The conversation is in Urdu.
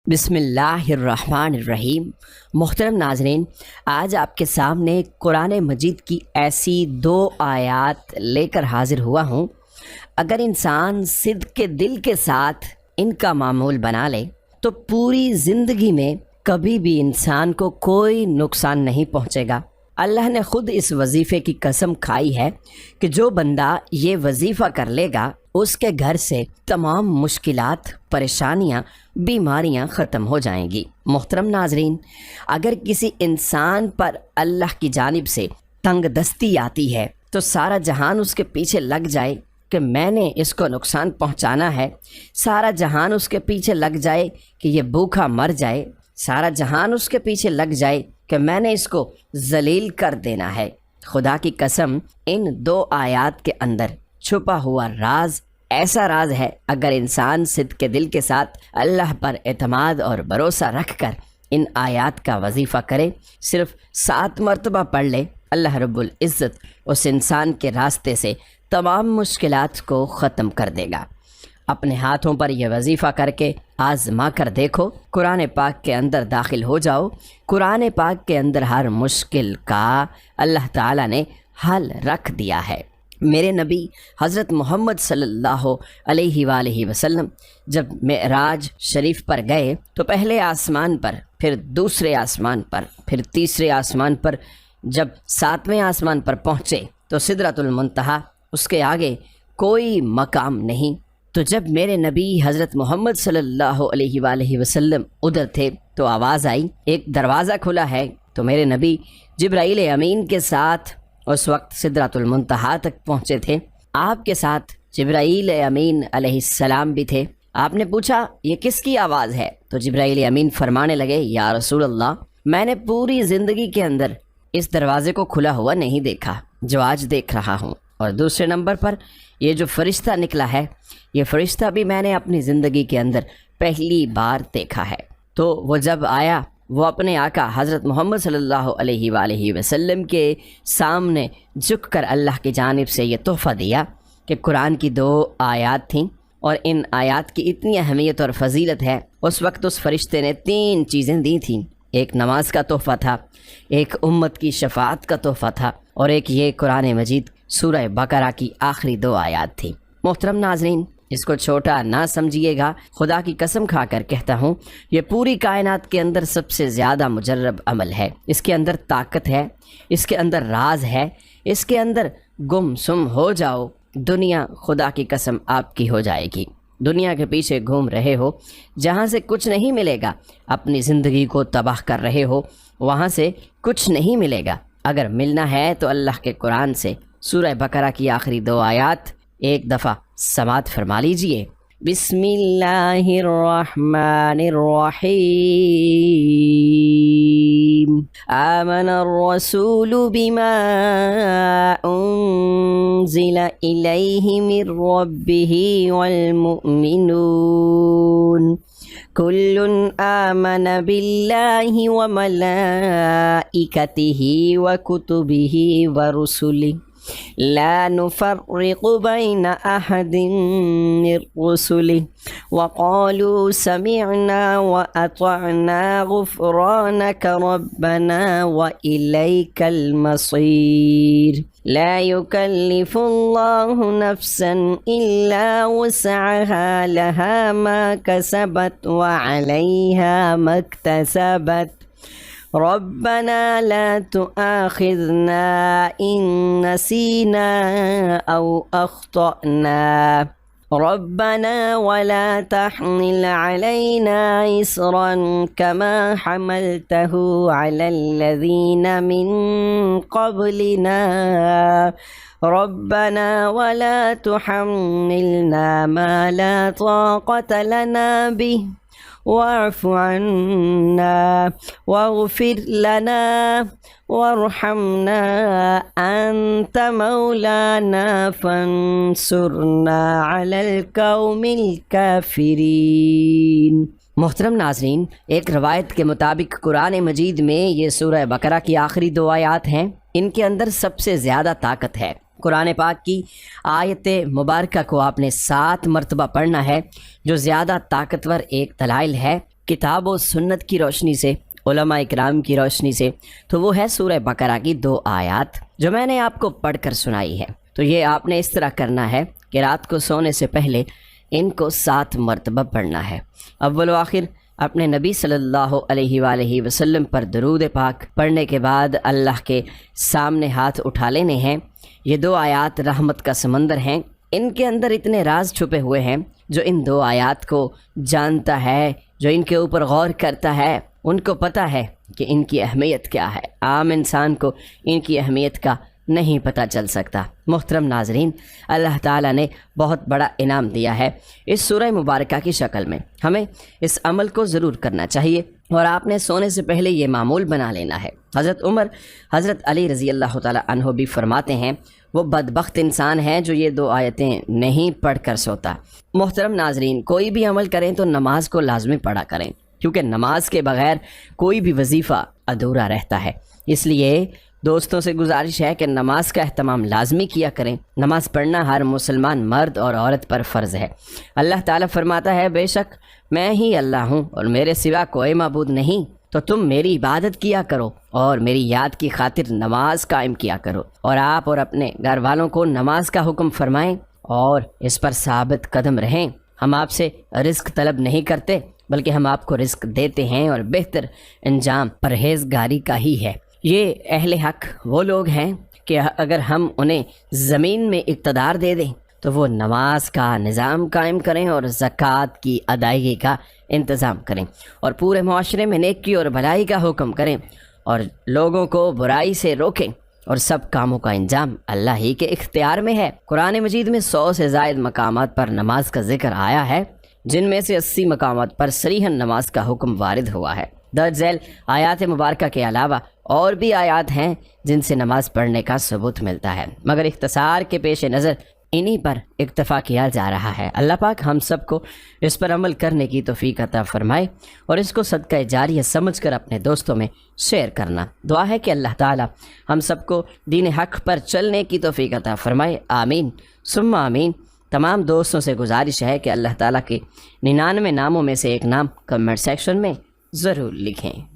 بسم اللہ الرحمن الرحیم۔ محترم ناظرین، آج آپ کے سامنے قرآن مجید کی ایسی دو آیات لے کر حاضر ہوا ہوں۔ اگر انسان صدق کے دل کے ساتھ ان کا معمول بنا لے تو پوری زندگی میں کبھی بھی انسان کو کوئی نقصان نہیں پہنچے گا۔ اللہ نے خود اس وظیفے کی قسم کھائی ہے کہ جو بندہ یہ وظیفہ کر لے گا اس کے گھر سے تمام مشکلات، پریشانیاں، بیماریاں ختم ہو جائیں گی۔ محترم ناظرین، اگر کسی انسان پر اللہ کی جانب سے تنگ دستی آتی ہے تو سارا جہان اس کے پیچھے لگ جائے کہ میں نے اس کو نقصان پہنچانا ہے، سارا جہان اس کے پیچھے لگ جائے کہ یہ بھوکا مر جائے، سارا جہان اس کے پیچھے لگ جائے کہ میں نے اس کو ذلیل کر دینا ہے۔ خدا کی قسم، ان دو آیات کے اندر چھپا ہوا راز ایسا راز ہے، اگر انسان صدق کے دل کے ساتھ اللہ پر اعتماد اور بھروسہ رکھ کر ان آیات کا وظیفہ کرے، صرف 7 مرتبہ پڑھ لے، اللہ رب العزت اس انسان کے راستے سے تمام مشکلات کو ختم کر دے گا۔ اپنے ہاتھوں پر یہ وظیفہ کر کے آزما کر دیکھو، قرآن پاک کے اندر داخل ہو جاؤ، قرآن پاک کے اندر ہر مشکل کا اللہ تعالیٰ نے حل رکھ دیا ہے۔ میرے نبی حضرت محمد صلی اللہ علیہ وآلہ وسلم جب معراج شریف پر گئے تو پہلے آسمان پر، پھر دوسرے آسمان پر، پھر تیسرے آسمان پر، جب 7ویں آسمان پر پہنچے تو سدرۃ المنتہا، اس کے آگے کوئی مقام نہیں۔ تو جب میرے نبی حضرت محمد صلی اللہ علیہ وآلہ وسلم ادھر تھے تو آواز آئی، ایک دروازہ کھلا ہے۔ تو میرے نبی جبرائیل امین کے ساتھ اس وقت سدرۃ المنتہا تک پہنچے تھے۔ آپ کے ساتھ جبرائیل امین علیہ السلام بھی تھے۔ آپ نے پوچھا یہ کس کی آواز ہے؟ تو جبرائیل امین فرمانے لگے، یا رسول اللہ، میں نے پوری زندگی کے اندر اس دروازے کو کھلا ہوا نہیں دیکھا جو آج دیکھ رہا ہوں، اور دوسرے نمبر پر یہ جو فرشتہ نکلا ہے، یہ فرشتہ بھی میں نے اپنی زندگی کے اندر پہلی بار دیکھا ہے۔ تو وہ جب آیا، وہ اپنے آقا حضرت محمد صلی اللہ علیہ وآلہ وسلم کے سامنے جھک کر اللہ کی جانب سے یہ تحفہ دیا کہ قرآن کی 2 آیات تھیں، اور ان آیات کی اتنی اہمیت اور فضیلت ہے۔ اس وقت اس فرشتے نے 3 چیزیں دی تھیں، ایک نماز کا تحفہ تھا، ایک امت کی شفاعت کا تحفہ تھا، اور ایک یہ قرآن مجید سورہ بقرہ کی آخری 2 آیات تھیں۔ محترم ناظرین، اس کو چھوٹا نہ سمجھیے گا، خدا کی قسم کھا کر کہتا ہوں، یہ پوری کائنات کے اندر سب سے زیادہ مجرب عمل ہے۔ اس کے اندر طاقت ہے، اس کے اندر راز ہے، اس کے اندر گم سم ہو جاؤ، دنیا خدا کی قسم آپ کی ہو جائے گی۔ دنیا کے پیچھے گھوم رہے ہو، جہاں سے کچھ نہیں ملے گا، اپنی زندگی کو تباہ کر رہے ہو، وہاں سے کچھ نہیں ملے گا۔ اگر ملنا ہے تو اللہ کے قرآن سے سورہ بقرہ کی آخری 2 آیات ایک دفعہ سماعت فرما لیجئے۔ بسم اللہ الرحمن الرحیم، آمن الرسول بما انزل الیہ من ربہ والمؤمنون کل آمن باللہ وملائکتہ وکتبہ ورسلہ لا نفرق بين أحد من رسله وقالوا سمعنا وأطعنا غفرانك ربنا وإليك المصير لا يكلف الله نفسا إلا وسعها لها ما كسبت وعليها ما اكتسبت ربنا لا تؤاخذنا إن نسينا أو أخطأنا ربنا ولا تحمل علينا إصرا كما حملته على الذين من قبلنا ربنا ولا تحملنا ما لا طاقة لنا به واعف عنا واغفر لنا وارحمنا أنت مولانا فانصرنا على القوم الكافرين۔ محترم ناظرین، ایک روایت کے مطابق قرآن مجید میں یہ سورہ بقرہ کی آخری 2 آیات ہیں، ان کے اندر سب سے زیادہ طاقت ہے۔ قرآن پاک کی آیت مبارکہ کو آپ نے 7 مرتبہ پڑھنا ہے، جو زیادہ طاقتور ایک دلائل ہے کتاب و سنت کی روشنی سے، علماء اکرام کی روشنی سے، تو وہ ہے سورہ بقرہ کی 2 آیات جو میں نے آپ کو پڑھ کر سنائی ہے۔ تو یہ آپ نے اس طرح کرنا ہے کہ رات کو سونے سے پہلے ان کو 7 مرتبہ پڑھنا ہے۔ اول و آخر اپنے نبی صلی اللہ علیہ وآلہ وسلم پر درود پاک پڑھنے کے بعد اللہ کے سامنے ہاتھ اٹھا لینے ہیں۔ یہ 2 آیات رحمت کا سمندر ہیں، ان کے اندر اتنے راز چھپے ہوئے ہیں۔ جو ان 2 آیات کو جانتا ہے، جو ان کے اوپر غور کرتا ہے، ان کو پتہ ہے کہ ان کی اہمیت کیا ہے۔ عام انسان کو ان کی اہمیت کا نہیں پتہ چل سکتا۔ محترم ناظرین، اللہ تعالیٰ نے بہت بڑا انعام دیا ہے اس سورہ مبارکہ کی شکل میں۔ ہمیں اس عمل کو ضرور کرنا چاہیے اور آپ نے سونے سے پہلے یہ معمول بنا لینا ہے۔ حضرت عمر، حضرت علی رضی اللہ تعالیٰ عنہ بھی فرماتے ہیں وہ بدبخت انسان ہے جو یہ 2 آیتیں نہیں پڑھ کر سوتا۔ محترم ناظرین، کوئی بھی عمل کریں تو نماز کو لازمی پڑھا کریں، کیونکہ نماز کے بغیر کوئی بھی وظیفہ ادھورا رہتا ہے۔ اس لیے دوستوں سے گزارش ہے کہ نماز کا اہتمام لازمی کیا کریں۔ نماز پڑھنا ہر مسلمان مرد اور عورت پر فرض ہے۔ اللہ تعالیٰ فرماتا ہے بے شک میں ہی اللہ ہوں اور میرے سوا کوئی معبود نہیں، تو تم میری عبادت کیا کرو اور میری یاد کی خاطر نماز قائم کیا کرو، اور آپ اور اپنے گھر والوں کو نماز کا حکم فرمائیں اور اس پر ثابت قدم رہیں۔ ہم آپ سے رزق طلب نہیں کرتے بلکہ ہم آپ کو رزق دیتے ہیں، اور بہتر انجام پرہیزگاری کا ہی ہے۔ یہ اہل حق وہ لوگ ہیں کہ اگر ہم انہیں زمین میں اقتدار دے دیں تو وہ نماز کا نظام قائم کریں اور زکوٰۃ کی ادائیگی کا انتظام کریں، اور پورے معاشرے میں نیکی اور بھلائی کا حکم کریں، اور لوگوں کو برائی سے روکیں، اور سب کاموں کا انجام اللہ ہی کے اختیار میں ہے۔ قرآن مجید میں 100 سے زائد مقامات پر نماز کا ذکر آیا ہے، جن میں سے 80 مقامات پر صریحاً نماز کا حکم وارد ہوا ہے۔ درج ذیل آیات مبارکہ کے علاوہ اور بھی آیات ہیں جن سے نماز پڑھنے کا ثبوت ملتا ہے، مگر اختصار کے پیش نظر انہی پر اکتفا کیا جا رہا ہے۔ اللہ پاک ہم سب کو اس پر عمل کرنے کی توفیق عطا فرمائے اور اس کو صدقہ جاریہ سمجھ کر اپنے دوستوں میں شیئر کرنا۔ دعا ہے کہ اللہ تعالی ہم سب کو دین حق پر چلنے کی توفیق عطا فرمائے، آمین ثم آمین۔ تمام دوستوں سے گزارش ہے کہ اللہ تعالیٰ کے 99 ناموں میں سے ایک نام کمنٹ سیکشن میں ضرور لکھیں۔